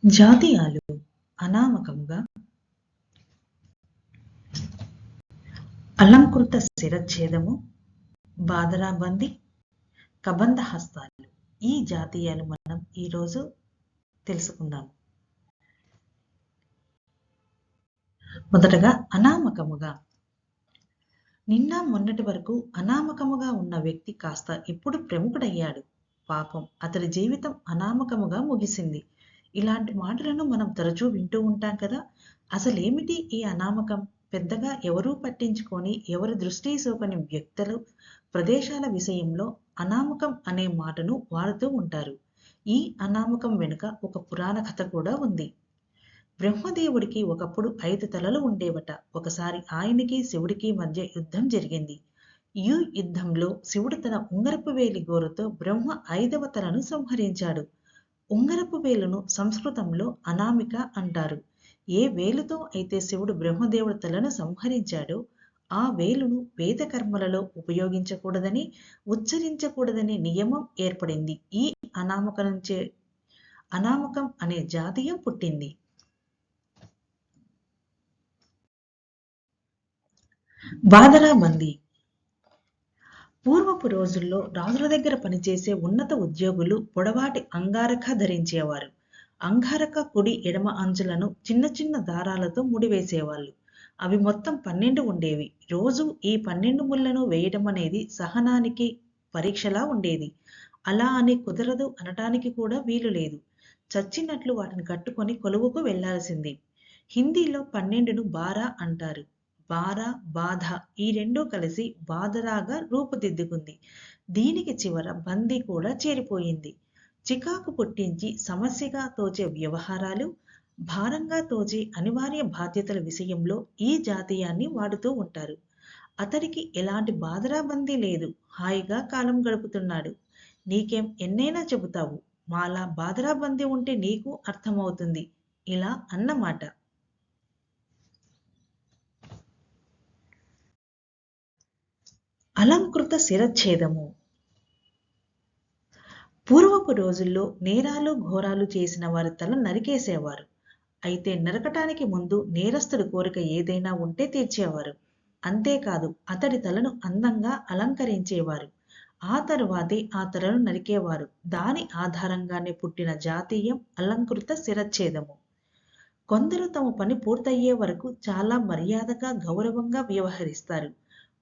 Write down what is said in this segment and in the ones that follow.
జాతీయాలు అనామకముగా అలంకృత శిరచ్ఛేదము, బాదరాబందీ, కబంధ హస్తాలు. ఈ జాతీయాలు మనం ఈరోజు తెలుసుకుందాము. మొదటగా అనామకముగా. నిన్న మొన్నటి వరకు అనామకముగా ఉన్న వ్యక్తి కాస్త ఇప్పుడు ప్రముఖుడయ్యాడు. పాపం అతడి జీవితం అనామకముగా ముగిసింది. ఇలాంటి మాటలను మనం తరచూ వింటూ ఉంటాం కదా. అసలేమిటి ఈ అనామకం? పెద్దగా ఎవరూ పట్టించుకొని ఎవరి దృష్టి సోకని వ్యక్తులు, ప్రదేశాల విషయంలో అనామకం అనే మాటను వాడుతూ ఉంటారు. ఈ అనామకం వెనుక ఒక పురాణ కథ కూడా ఉంది. బ్రహ్మదేవుడికి ఒకప్పుడు 5 తలలు ఉండేవట. ఒకసారి ఆయనకి శివుడికి మధ్య యుద్ధం జరిగింది. ఈ యుద్ధంలో శివుడు తన ఉంగరపు వేలి గోరుతో బ్రహ్మ 5వ తలను సంహరించాడు. ఉంగరపు వేలును సంస్కృతంలో అనామిక అంటారు. ఏ వేలుతో అయితే శివుడు బ్రహ్మదేవుడి తలను సంహరించాడో ఆ వేలును వేద కర్మలలో ఉపయోగించకూడదని, ఉచ్చరించకూడదని నియమం ఏర్పడింది. ఈ అనామకం నుంచే అనామకం అనే జాతీయం పుట్టింది. బాదరాబందీ. పూర్వపు రోజుల్లో రాజుల దగ్గర పనిచేసే ఉన్నత ఉద్యోగులు పొడవాటి అంగారక ధరించేవారు. అంగారక కుడి ఎడమ అంచులను చిన్న చిన్న దారాలతో ముడివేసేవాళ్ళు. అవి మొత్తం 12 ఉండేవి. రోజు ఈ 12 ముళ్లను వేయడం అనేది సహనానికి పరీక్షలా ఉండేది. అలా అని కుదరదు అనటానికి కూడా వీలు లేదు. చచ్చినట్లు వాటిని కట్టుకొని కొలువుకు వెళ్లాల్సింది. హిందీలో 12ను బారా అంటారు. బారా, బాధ ఈ రెండూ కలిసి బాదరాగా రూపుదిద్దుకుంది. దీనికి చివర బందీ కూడా చేరిపోయింది. చికాకు పుట్టించి సమస్యగా తోచే వ్యవహారాలు, భారంగా తోచే అనివార్య బాధ్యతల విషయంలో ఈ జాతీయాన్ని వాడుతూ ఉంటారు. అతడికి ఎలాంటి బాదరాబందీ లేదు. హాయిగా కాలం గడుపుతున్నాడు. నీకేం ఎన్నైనా చెబుతావు, మాలా బాదరాబందీ ఉంటే నీకు అర్థమవుతుంది, ఇలా అన్నమాట. అలంకృత శిరచ్ఛేదము. పూర్వపు రోజుల్లో నేరాలు ఘోరాలు చేసిన వారి తల నరికేసేవారు. అయితే నరకటానికి ముందు నేరస్తుడి కోరిక ఏదైనా ఉంటే తీర్చేవారు. అంతేకాదు అతడి తలను అందంగా అలంకరించేవారు. ఆ తరువాతే ఆ తలను నరికేవారు. దాని ఆధారంగానే పుట్టిన జాతీయం అలంకృత శిరచ్ఛేదము. కొందరు తమ పని పూర్తయ్యే వరకు చాలా మర్యాదగా గౌరవంగా వ్యవహరిస్తారు.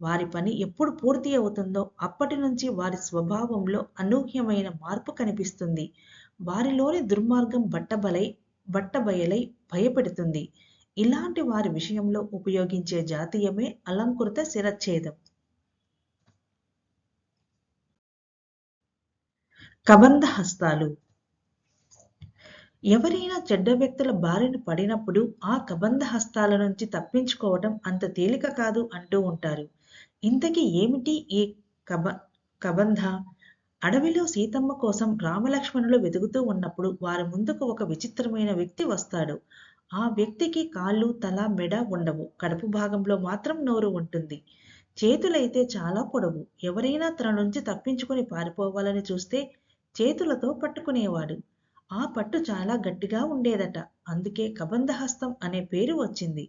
వారి పని ఎప్పుడు పూర్తి అవుతుందో అప్పటి నుంచి వారి స్వభావంలో అనూహ్యమైన మార్పు కనిపిస్తుంది. వారిలోని దుర్మార్గం బట్టబయలై భయపెడుతుంది. ఇలాంటి వారి విషయంలో ఉపయోగించే జాతీయమే అలంకృత శిరచ్ఛేదం. కబంధ హస్తాలు. ఎవరైనా చెడ్డ వ్యక్తుల బారిన పడినప్పుడు ఆ కబంధ హస్తాల నుంచి తప్పించుకోవటం అంత తేలిక కాదు అంటూ ఉంటారు. ఇంతకీ ఏమిటి ఈ కబంధ? అడవిలో సీతమ్మ కోసం రామలక్ష్మణులు వెతుకుతూ ఉన్నప్పుడు వారి ముందుకు ఒక విచిత్రమైన వ్యక్తి వస్తాడు. ఆ వ్యక్తికి కాళ్ళు, తల, మెడ ఉండవు. కడుపు భాగంలో మాత్రం నోరు ఉంటుంది. చేతులైతే చాలా పొడవు. ఎవరైనా తన నుంచి తప్పించుకుని పారిపోవాలని చూస్తే చేతులతో పట్టుకునేవాడు. ఆ పట్టు చాలా గట్టిగా ఉండేదట. అందుకే కబంధహస్తం అనే పేరు వచ్చింది.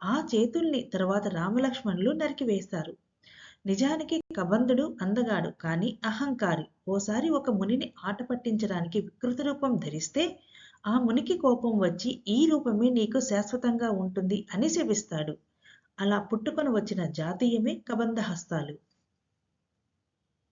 ఆ చేతుల్ని తర్వాత రామలక్ష్మణులు నరికివేస్తారు. నిజానికి కబంధుడు అందగాడు, కానీ అహంకారి. ఓసారి ఒక మునిని ఆట పట్టించడానికి వికృత రూపం ధరిస్తే ఆ మునికి కోపం వచ్చి ఈ రూపమే నీకు శాశ్వతంగా ఉంటుంది అని శపిస్తాడు. అలా పుట్టుకొని వచ్చిన జాతీయమే కబంధహస్తాలు.